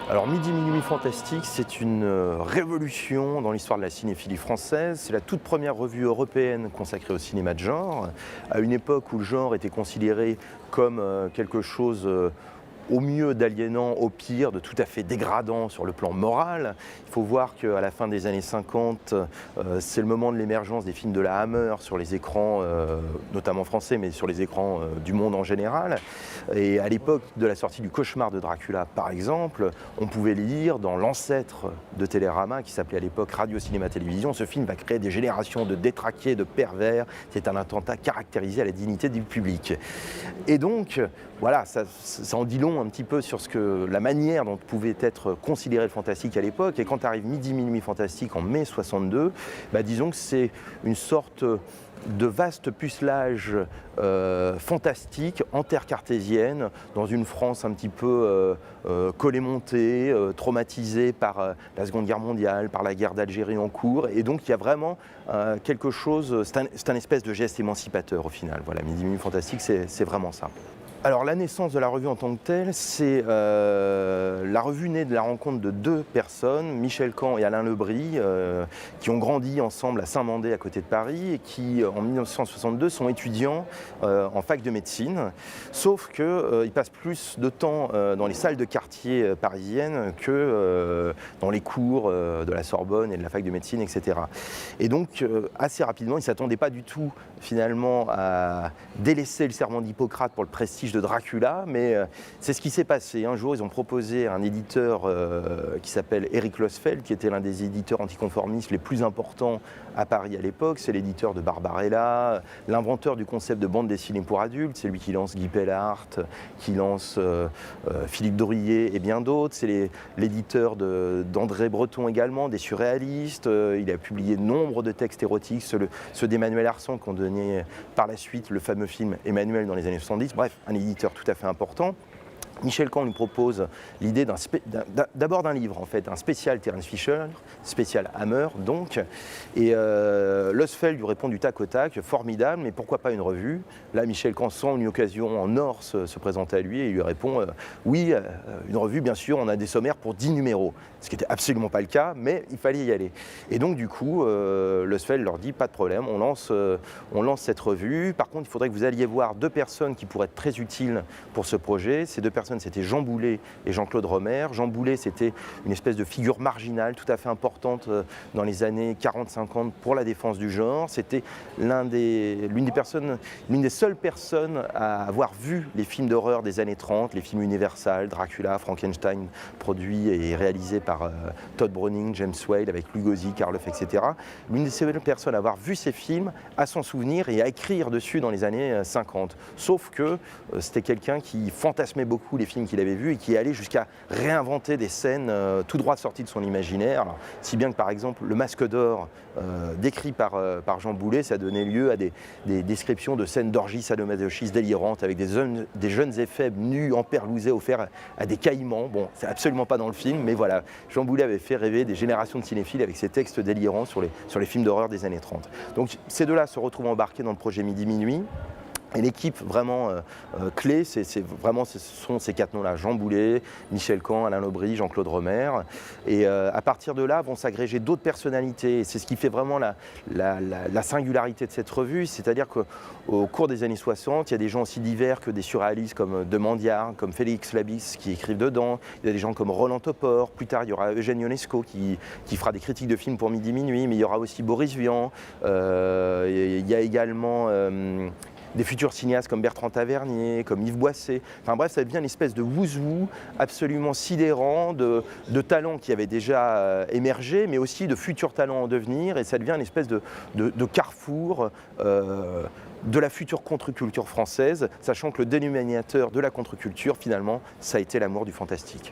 Alors Midi Minuit Fantastique, c'est une révolution dans l'histoire de la cinéphilie française. C'est la toute première revue européenne consacrée au cinéma de genre, à une époque où le genre était considéré comme quelque chose au mieux d'aliénant, au pire de tout à fait dégradant sur le plan moral. Il faut voir qu'à la fin des années 50, c'est le moment de l'émergence des films de la Hammer sur les écrans, notamment français, mais sur les écrans du monde en général. Et à l'époque de la sortie du Cauchemar de Dracula, par exemple, on pouvait lire dans l'ancêtre de Télérama, qui s'appelait à l'époque Radio Cinéma Télévision, ce film va créer des générations de détraqués, de pervers. C'est un attentat caractérisé à la dignité du public. Et donc, voilà, ça en dit long un petit peu sur la manière dont pouvait être considéré le fantastique à l'époque. Et quand arrive Midi Minuit Fantastique en mai 62, disons que c'est une sorte de vaste pucelage fantastique en terre cartésienne, dans une France un petit peu collémontée, traumatisée par la Seconde Guerre mondiale, par la guerre d'Algérie en cours. Et donc il y a vraiment quelque chose, c'est un espèce de geste émancipateur au final. Voilà, Midi Minuit Fantastique, c'est vraiment ça. Alors la naissance de la revue en tant que telle, c'est la revue née de la rencontre de deux personnes, Michel Caen et Alain Lebris, qui ont grandi ensemble à Saint-Mandé à côté de Paris et qui en 1962 sont étudiants en fac de médecine, sauf qu'ils passent plus de temps dans les salles de quartier parisiennes que dans les cours de la Sorbonne et de la fac de médecine, etc. Et donc assez rapidement, ils ne s'attendaient pas du tout finalement à délaisser le serment d'Hippocrate pour le prestige de Dracula, mais c'est ce qui s'est passé. Un jour, ils ont proposé à un éditeur qui s'appelle Eric Losfeld, qui était l'un des éditeurs anticonformistes les plus importants à Paris à l'époque. C'est l'éditeur de Barbarella, l'inventeur du concept de bande dessinée pour adultes. C'est lui qui lance Guy Pellart, qui lance Philippe Drouillet et bien d'autres. C'est l'éditeur d'André Breton également, des surréalistes. Il a publié nombre de textes érotiques, ceux d'Emmanuel Arsan qui ont donné par la suite le fameux film Emmanuel dans les années 70. Bref, un éditeur tout à fait important. Michel Caen lui propose l'idée d'abord d'un livre, en fait, un spécial Terence Fisher, spécial Hammer, donc. Et Losfeld lui répond du tac au tac, formidable, mais pourquoi pas une revue? Là, Michel Caen sent une occasion en or se présenter à lui et il lui répond oui, une revue, bien sûr, on a des sommaires pour 10 numéros. Ce qui n'était absolument pas le cas, mais il fallait y aller. Et donc, du coup, Losfeld leur dit pas de problème, on lance cette revue. Par contre, il faudrait que vous alliez voir deux personnes qui pourraient être très utiles pour ce projet. Ces deux personnes, c'était Jean Boulet et Jean-Claude Romer. Jean Boulet, c'était une espèce de figure marginale tout à fait importante dans les années 40-50 pour la défense du genre. C'était l'une des seules personnes à avoir vu les films d'horreur des années 30, les films Universal, Dracula, Frankenstein, produits et réalisés par Todd Browning, James Whale, avec Lugosi, Karloff, etc. L'une des seules personnes à avoir vu ces films, à s'en souvenir et à écrire dessus dans les années 50. Sauf que c'était quelqu'un qui fantasmait beaucoup les films qu'il avait vus et qui est allé jusqu'à réinventer des scènes tout droit sorties de son imaginaire. Alors, si bien que par exemple le Masque d'or décrit par Jean Boulet, ça donnait lieu à des descriptions de scènes d'orgies sadomasochistes délirantes avec des jeunes effets nus emperlousés offerts à des caïmans. Bon, c'est absolument pas dans le film, mais voilà, Jean Boulet avait fait rêver des générations de cinéphiles avec ses textes délirants sur les films d'horreur des années 30. Donc ces deux-là se retrouvent embarqués dans le projet Midi Minuit. Et l'équipe vraiment clé, ce sont ces quatre noms-là, Jean Boulet, Michel Caen, Alain Lebris, Jean-Claude Romer. Et à partir de là, vont s'agréger d'autres personnalités. Et c'est ce qui fait vraiment la singularité de cette revue. C'est-à-dire qu'au cours des années 60, il y a des gens aussi divers que des surréalistes comme Demandiard, comme Félix Labis qui écrivent dedans. Il y a des gens comme Roland Topor. Plus tard, il y aura Eugène Ionesco qui fera des critiques de films pour Midi Minuit. Mais il y aura aussi Boris Vian. Il y a également des futurs cinéastes comme Bertrand Tavernier, comme Yves Boisset. Enfin bref, ça devient une espèce de wouzou absolument sidérant de talents qui avaient déjà émergé, mais aussi de futurs talents en devenir. Et ça devient une espèce de carrefour de la future contre-culture française, sachant que le dénominateur de la contre-culture, finalement, ça a été l'amour du fantastique.